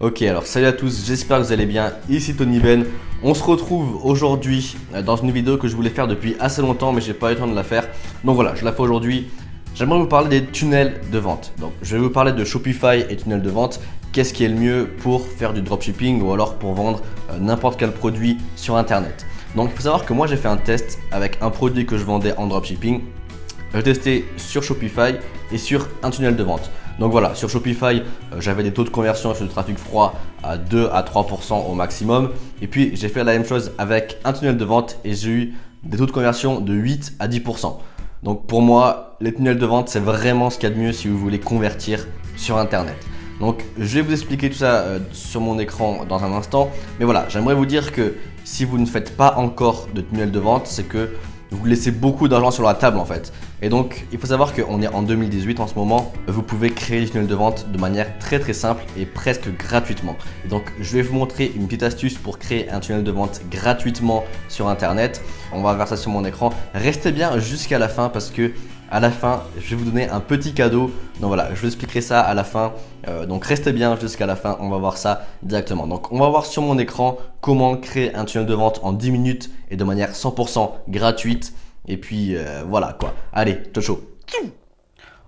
Ok, alors salut à tous, j'espère que vous allez bien, ici Tony Ben. On se retrouve aujourd'hui dans une vidéo que je voulais faire depuis assez longtemps mais j'ai pas eu le temps de la faire. Donc voilà, je la fais aujourd'hui. J'aimerais vous parler des tunnels de vente. Donc je vais vous parler de Shopify et tunnels de vente. Qu'est-ce qui est le mieux pour faire du dropshipping ou alors pour vendre n'importe quel produit sur internet. Donc il faut savoir que moi j'ai fait un test avec un produit que je vendais en dropshipping. J'ai testé sur Shopify et sur un tunnel de vente. Donc voilà, sur Shopify, j'avais des taux de conversion sur du trafic froid à 2 à 3% au maximum. Et puis j'ai fait la même chose avec un tunnel de vente et j'ai eu des taux de conversion de 8 à 10%. Donc pour moi, les tunnels de vente, c'est vraiment ce qu'il y a de mieux si vous voulez convertir sur Internet. Donc je vais vous expliquer tout ça sur mon écran dans un instant. Mais voilà, j'aimerais vous dire que si vous ne faites pas encore de tunnel de vente, c'est que vous laissez beaucoup d'argent sur la table en fait. Et donc il faut savoir qu'on est en 2018 en ce moment. Vous pouvez créer des tunnels de vente de manière très simple et presque gratuitement. Et donc je vais vous montrer une petite astuce pour créer un tunnel de vente gratuitement sur internet. On va voir ça sur mon écran. Restez bien jusqu'à la fin parce que à la fin, je vais vous donner un petit cadeau. Donc voilà, je vous expliquerai ça à la fin. Donc restez bien jusqu'à la fin, on va voir ça directement. Donc on va voir sur mon écran comment créer un tunnel de vente en 10 minutes et de manière 100% gratuite. Et puis voilà quoi. Allez, ciao.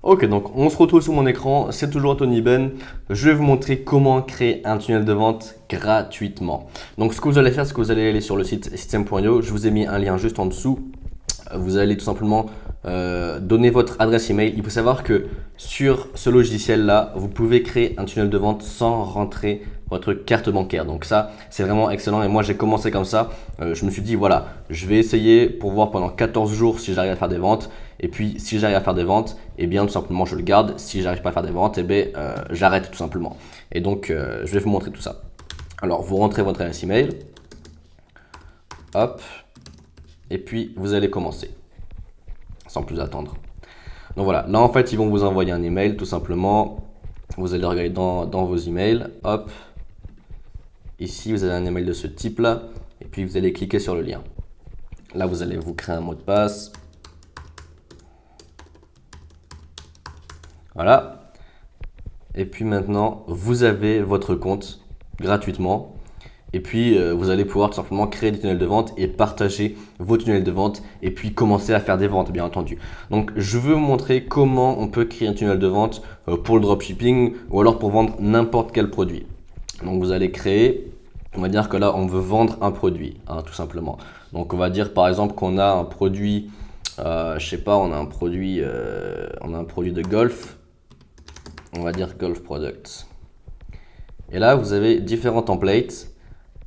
Ok, donc on se retrouve sur mon écran, c'est toujours Tony Ben. Je vais vous montrer comment créer un tunnel de vente gratuitement. Donc ce que vous allez faire, c'est que vous allez aller sur le site system.io. Je vous ai mis un lien juste en dessous. Vous allez tout simplement donner votre adresse email. Il faut savoir que sur ce logiciel là, vous pouvez créer un tunnel de vente sans rentrer votre carte bancaire. Donc ça, c'est vraiment excellent. Et moi, j'ai commencé comme ça. Je me suis dit, voilà, je vais essayer pour voir pendant 14 jours si j'arrive à faire des ventes. Et puis, si j'arrive à faire des ventes, eh bien, tout simplement, je le garde. Si j'arrive pas à faire des ventes, eh bien, j'arrête tout simplement. Et donc, je vais vous montrer tout ça. Alors, vous rentrez votre adresse email. Hop. Et puis, vous allez commencer. Sans plus attendre. Donc voilà, là en fait ils vont vous envoyer un email tout simplement. Vous allez regarder dans vos emails, hop. Ici vous avez un email de ce type là et puis vous allez cliquer sur le lien. Là vous allez vous créer un mot de passe. Voilà. Et puis maintenant vous avez votre compte gratuitement. Et puis, vous allez pouvoir tout simplement créer des tunnels de vente et partager vos tunnels de vente et puis commencer à faire des ventes, bien entendu. Donc, je veux vous montrer comment on peut créer un tunnel de vente pour le dropshipping ou alors pour vendre n'importe quel produit. Donc, vous allez créer, on va dire que là, on veut vendre un produit, hein, tout simplement. Donc, on va dire par exemple qu'on a un produit, je sais pas, on a un produit de golf. On va dire golf products. Et là, vous avez différents templates.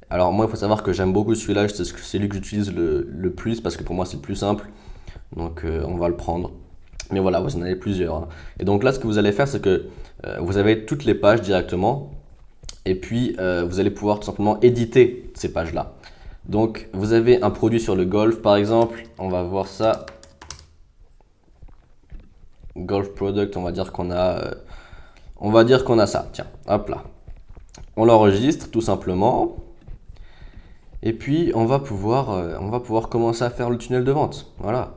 Alors moi, il faut savoir que j'aime beaucoup celui-là, c'est celui que j'utilise le plus parce que pour moi, c'est le plus simple. Donc on va le prendre. Mais voilà, vous en avez plusieurs. Hein. Et donc là, ce que vous allez faire, c'est que vous avez toutes les pages directement. Et puis, vous allez pouvoir tout simplement éditer ces pages-là. Donc, vous avez un produit sur le golf, par exemple. On va voir ça. Golf product, on va dire qu'on a ça. Tiens, hop là. On l'enregistre tout simplement. Et puis, on va pouvoir commencer à faire le tunnel de vente. Voilà.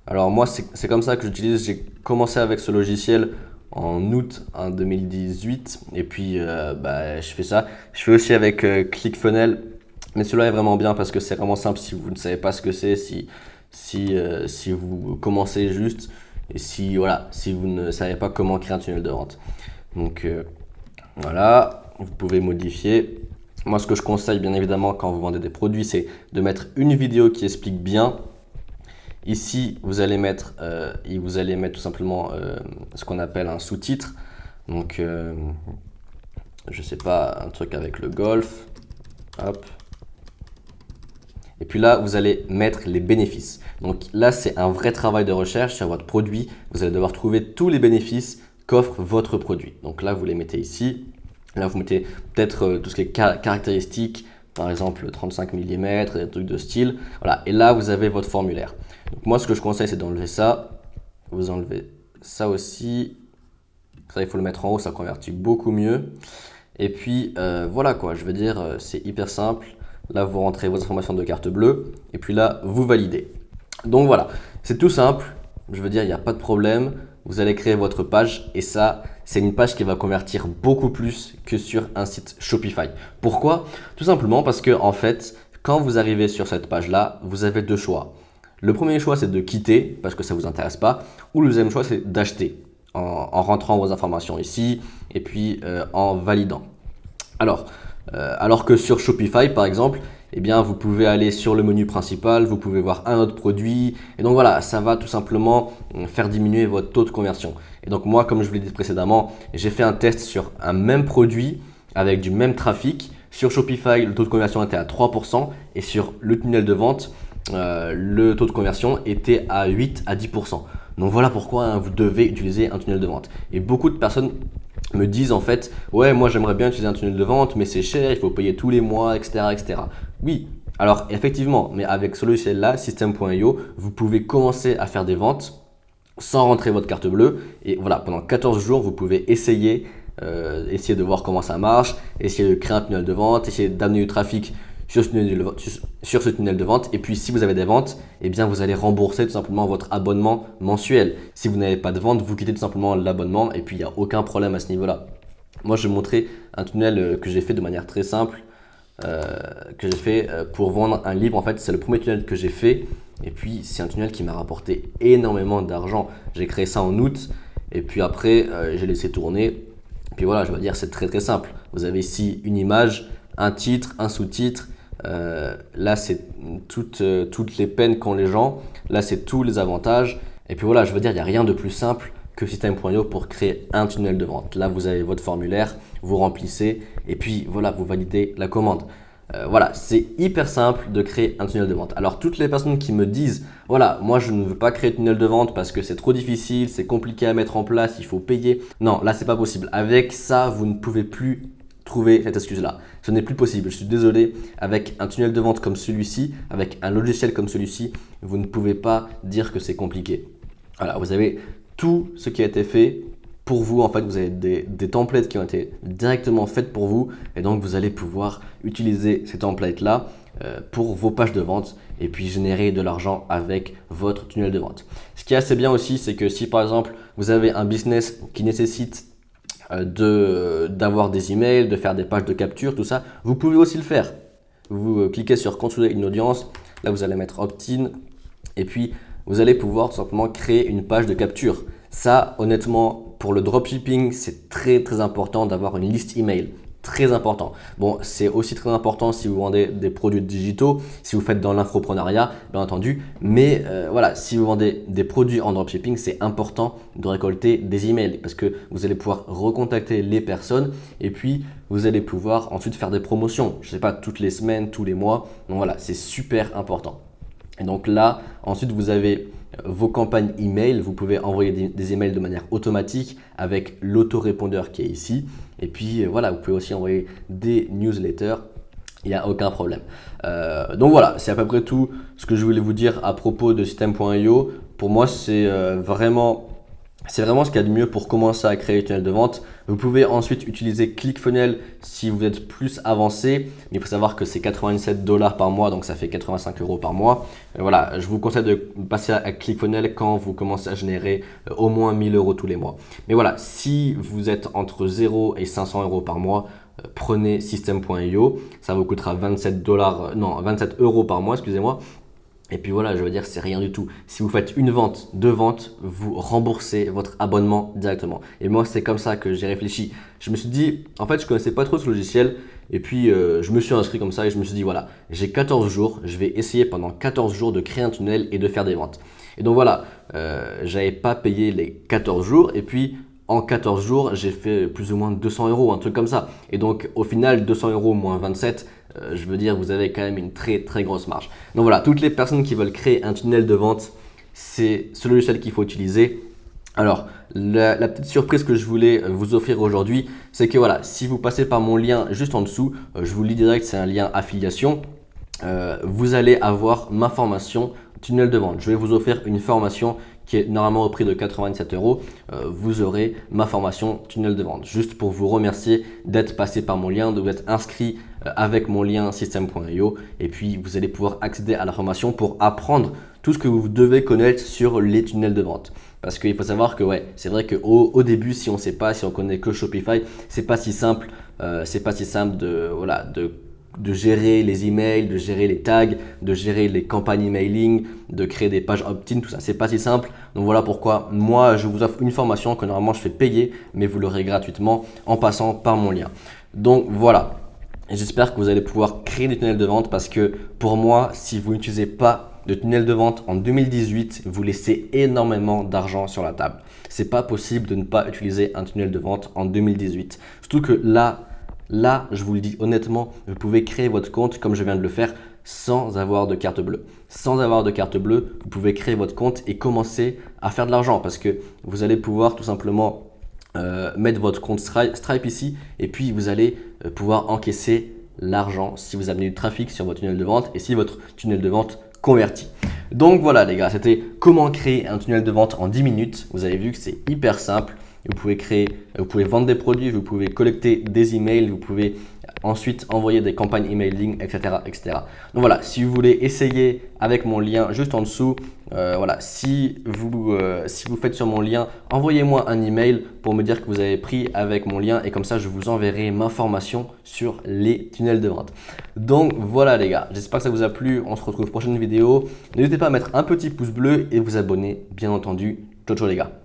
Alors moi, c'est comme ça que j'utilise. J'ai commencé avec ce logiciel en août 2018. Et puis, je fais ça. Je fais aussi avec ClickFunnels. Mais celui-là est vraiment bien parce que c'est vraiment simple si vous ne savez pas ce que c'est, si vous commencez juste et si vous ne savez pas comment créer un tunnel de vente. Donc, voilà, vous pouvez modifier. Moi, ce que je conseille, bien évidemment, quand vous vendez des produits, c'est de mettre une vidéo qui explique bien. Ici, vous allez mettre tout simplement ce qu'on appelle un sous-titre. Donc, je sais pas, un truc avec le golf. Hop. Et puis là, vous allez mettre les bénéfices. Donc là, c'est un vrai travail de recherche sur votre produit. Vous allez devoir trouver tous les bénéfices qu'offre votre produit. Donc là, vous les mettez ici. Là, vous mettez peut-être tout ce qui est caractéristiques, par exemple 35 mm, des trucs de style. Voilà. Et là, vous avez votre formulaire. Donc moi, ce que je conseille, c'est d'enlever ça. Vous enlevez ça aussi. Ça, il faut le mettre en haut, ça convertit beaucoup mieux. Et puis, voilà quoi, je veux dire, c'est hyper simple. Là, vous rentrez vos informations de carte bleue. Et puis là, vous validez. Donc voilà, c'est tout simple. Je veux dire, il n'y a pas de problème. vous allez créer votre page et ça, c'est une page qui va convertir beaucoup plus que sur un site Shopify. Pourquoi? Tout simplement parce que en fait, quand vous arrivez sur cette page-là, vous avez deux choix. Le premier choix, c'est de quitter parce que ça ne vous intéresse pas, ou le deuxième choix, c'est d'acheter en rentrant vos informations ici et puis en validant. Alors que sur Shopify, par exemple, eh bien, vous pouvez aller sur le menu principal, vous pouvez voir un autre produit. Et donc voilà, ça va tout simplement faire diminuer votre taux de conversion. Et donc moi, comme je vous l'ai dit précédemment, j'ai fait un test sur un même produit avec du même trafic. Sur Shopify, le taux de conversion était à 3% et sur le tunnel de vente, le taux de conversion était à 8 à 10%. Donc voilà pourquoi vous devez utiliser un tunnel de vente. Et beaucoup de personnes me disent en fait, ouais, moi j'aimerais bien utiliser un tunnel de vente, mais c'est cher, il faut payer tous les mois, etc., etc. Oui, alors effectivement, mais avec ce logiciel-là, System.io, vous pouvez commencer à faire des ventes sans rentrer votre carte bleue. Et voilà, pendant 14 jours, vous pouvez essayer de voir comment ça marche, essayer de créer un tunnel de vente, essayer d'amener du trafic sur ce tunnel de vente. Et puis, si vous avez des ventes, eh bien, vous allez rembourser tout simplement votre abonnement mensuel. Si vous n'avez pas de vente, vous quittez tout simplement l'abonnement et puis il n'y a aucun problème à ce niveau-là. Moi, je vais vous montrer un tunnel que j'ai fait de manière très simple, pour vendre un livre. En fait, c'est le premier tunnel que j'ai fait. Et puis, c'est un tunnel qui m'a rapporté énormément d'argent. J'ai créé ça en août et puis après, j'ai laissé tourner. Et puis voilà, je vais dire, c'est très très simple. Vous avez ici une image, un titre, un sous-titre. Là, c'est toutes les peines qu'ont les gens. Là, c'est tous les avantages. Et puis voilà, je veux dire, il n'y a rien de plus simple que System.io pour créer un tunnel de vente. Là, vous avez votre formulaire, vous remplissez et puis voilà, vous validez la commande. Voilà, c'est hyper simple de créer un tunnel de vente. Alors, toutes les personnes qui me disent, voilà, moi je ne veux pas créer de tunnel de vente parce que c'est trop difficile, c'est compliqué à mettre en place, il faut payer. Non, là, c'est pas possible. Avec ça, vous ne pouvez plus trouver cette excuse-là. Ce n'est plus possible. Je suis désolé. Avec un tunnel de vente comme celui-ci, avec un logiciel comme celui-ci, vous ne pouvez pas dire que c'est compliqué. Voilà, vous avez tout ce qui a été fait pour vous. En fait, vous avez des templates qui ont été directement faites pour vous et donc vous allez pouvoir utiliser ces templates-là pour vos pages de vente et puis générer de l'argent avec votre tunnel de vente. Ce qui est assez bien aussi, c'est que si par exemple vous avez un business qui nécessite d'avoir des emails, de faire des pages de capture, tout ça, vous pouvez aussi le faire. Vous cliquez sur construire une audience, là vous allez mettre opt-in et puis vous allez pouvoir tout simplement créer une page de capture. Ça, honnêtement, pour le dropshipping, c'est très très important d'avoir une liste email. Très important. Bon, c'est aussi très important si vous vendez des produits digitaux, si vous faites dans l'infoprenariat, bien entendu. Mais voilà, si vous vendez des produits en dropshipping, c'est important de récolter des emails parce que vous allez pouvoir recontacter les personnes et puis vous allez pouvoir ensuite faire des promotions. Je ne sais pas, toutes les semaines, tous les mois. Donc voilà, c'est super important. Et donc là, ensuite, vous avez vos campagnes email. Vous pouvez envoyer des emails de manière automatique avec l'autorépondeur qui est ici. Et puis voilà, vous pouvez aussi envoyer des newsletters. Il n'y a aucun problème. Donc voilà, c'est à peu près tout ce que je voulais vous dire à propos de System.io. Pour moi, c'est vraiment ce qu'il y a de mieux pour commencer à créer un tunnel de vente. Vous pouvez ensuite utiliser ClickFunnels si vous êtes plus avancé. Mais il faut savoir que c'est 97 $ par mois, donc ça fait 85 € par mois. Voilà, je vous conseille de passer à ClickFunnels quand vous commencez à générer au moins 1000 € tous les mois. Mais voilà, si vous êtes entre 0 et 500 € par mois, prenez System.io. Ça vous coûtera 27 € par mois, excusez-moi. Et puis voilà, je veux dire, c'est rien du tout. Si vous faites une vente, deux ventes, vous remboursez votre abonnement directement. Et moi, c'est comme ça que j'ai réfléchi. Je me suis dit, en fait, je connaissais pas trop ce logiciel. Et puis, je me suis inscrit comme ça et je me suis dit, voilà, j'ai 14 jours. Je vais essayer pendant 14 jours de créer un tunnel et de faire des ventes. Et donc voilà, j'avais pas payé les 14 jours. Et puis, en 14 jours, j'ai fait plus ou moins 200 €, un truc comme ça. Et donc, au final, 200 € moins 27, je veux dire, vous avez quand même une très très grosse marge. Donc voilà, toutes les personnes qui veulent créer un tunnel de vente, c'est ce logiciel qu'il faut utiliser. Alors, la petite surprise que je voulais vous offrir aujourd'hui, c'est que voilà, si vous passez par mon lien juste en dessous, je vous le dis direct, c'est un lien affiliation, vous allez avoir ma formation tunnel de vente. Je vais vous offrir une formation qui est normalement au prix de 97 €. Vous aurez ma formation tunnel de vente. Juste pour vous remercier d'être passé par mon lien, de vous être inscrit avec mon lien System.io et puis vous allez pouvoir accéder à la formation pour apprendre tout ce que vous devez connaître sur les tunnels de vente. Parce qu'il faut savoir que ouais, c'est vrai qu'au début, si on ne sait pas, si on connaît que Shopify, c'est pas si simple. C'est pas si simple de gérer les emails, de gérer les tags, de gérer les campagnes emailing, de créer des pages opt-in, tout ça. C'est pas si simple. Donc voilà pourquoi moi, je vous offre une formation que normalement je fais payer, mais vous l'aurez gratuitement en passant par mon lien. Donc voilà. J'espère que vous allez pouvoir créer des tunnels de vente parce que pour moi, si vous n'utilisez pas de tunnel de vente en 2018, vous laissez énormément d'argent sur la table. C'est pas possible de ne pas utiliser un tunnel de vente en 2018. Surtout que là, je vous le dis honnêtement, vous pouvez créer votre compte comme je viens de le faire sans avoir de carte bleue. Sans avoir de carte bleue, vous pouvez créer votre compte et commencer à faire de l'argent parce que vous allez pouvoir tout simplement mettre votre compte Stripe ici et puis vous allez pouvoir encaisser l'argent si vous amenez du trafic sur votre tunnel de vente et si votre tunnel de vente convertit. Donc voilà les gars, c'était comment créer un tunnel de vente en 10 minutes. Vous avez vu que c'est hyper simple. Vous pouvez vendre des produits, vous pouvez collecter des emails, vous pouvez ensuite envoyer des campagnes emailing, etc., etc. Donc voilà, si vous voulez essayer avec mon lien juste en dessous, voilà, si vous faites sur mon lien, envoyez-moi un email pour me dire que vous avez pris avec mon lien et comme ça, je vous enverrai ma formation sur les tunnels de vente. Donc voilà les gars, j'espère que ça vous a plu. On se retrouve prochaine vidéo. N'hésitez pas à mettre un petit pouce bleu et vous abonner, bien entendu. Ciao ciao les gars.